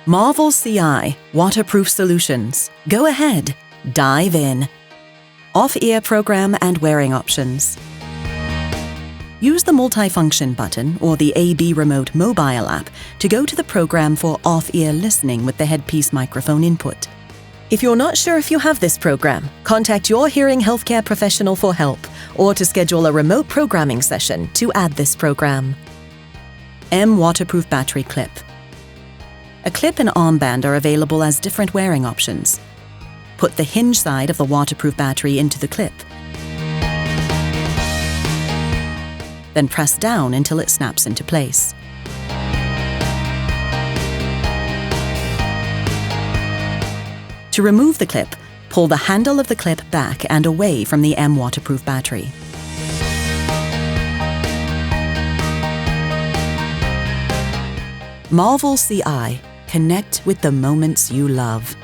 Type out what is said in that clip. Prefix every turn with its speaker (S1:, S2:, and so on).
S1: Marvel CI Waterproof Solutions. Go ahead, dive in. Off-ear program and wearing options. Use the multifunction button or the AB Remote mobile app to go to the program for off-ear listening with the headpiece microphone input. If you're not sure if you have this program, contact your hearing healthcare professional for help or to schedule a remote programming session to add this program. M Waterproof Battery Clip. A clip and armband are available as different wearing options. Put the hinge side of the waterproof battery into the clip. Then press down until it snaps into place. To remove the clip, pull the handle of the clip back and away from the M waterproof battery. Marvel CI. Connect with the moments you love.